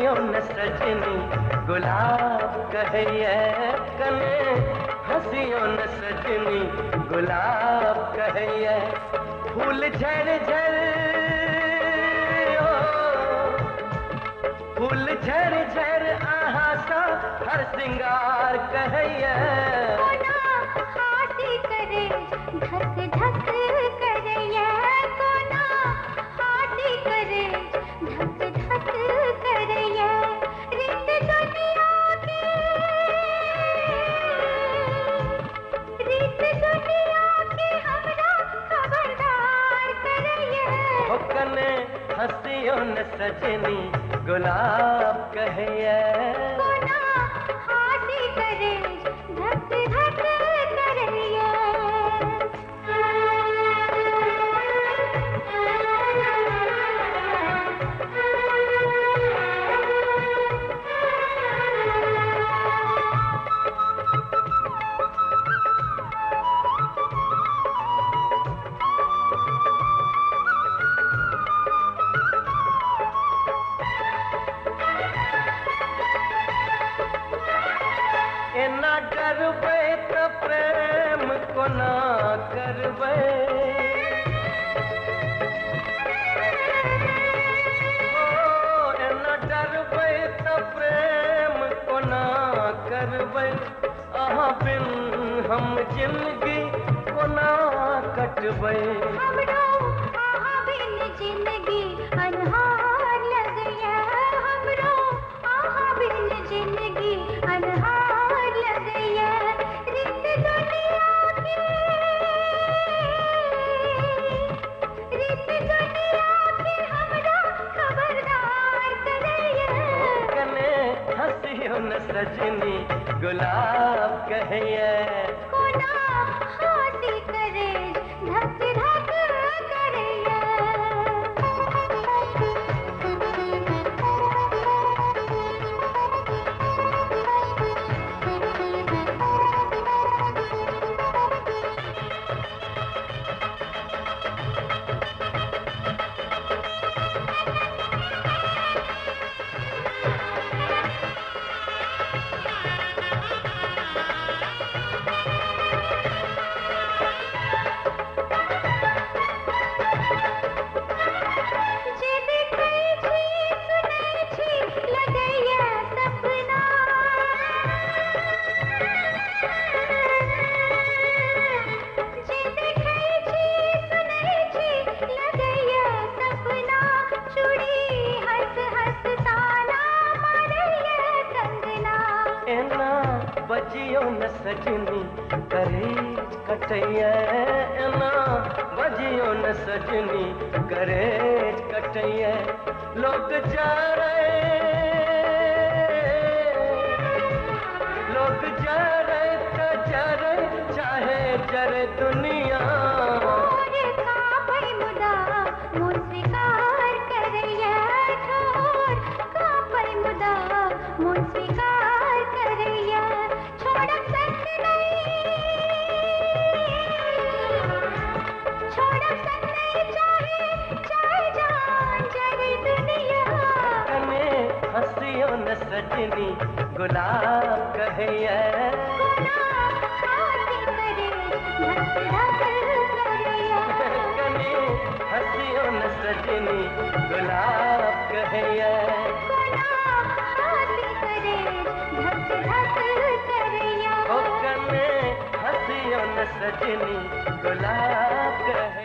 हंसियों न सजनी गुलाब कहिए कने हंसियों न सजनी गुलाब कहिए फूल झड़ झड़ फूल झड़ झड़ आहा सा हर सिंगार कहिए हाथी करे धक धक करिए कोना हाथी करे धक धक करिए रीत दुनिया की हमरा खबरदार करिए ओ कने हंसियों न सजनी गुलाब कहिए कोना हाथी करे धक धक करिए ना करबे तो प्रेम को ना करबे ना डरबे तो प्रेम को ना करबे आहा बिन हम जिंदगी को ना कटबे हमरो आहा बिन जिंदगी अनहार लगिया हमरो आहा बिन जिंदगी अनहार न सजनी गुलाब कहिए कोना हाथी करे धक धक करिए बजियो न सजनी करेज कटैया ना बजियो न सजनी करेज कटैया लोग जा रहे तो जरे चाहे जरे दुनिया हंसियों न सजनी गुलाब कहिए कने हंसियों न सजनी गुलाब कहिए ओ कने हंसियों न सजनी गुलाब कहिए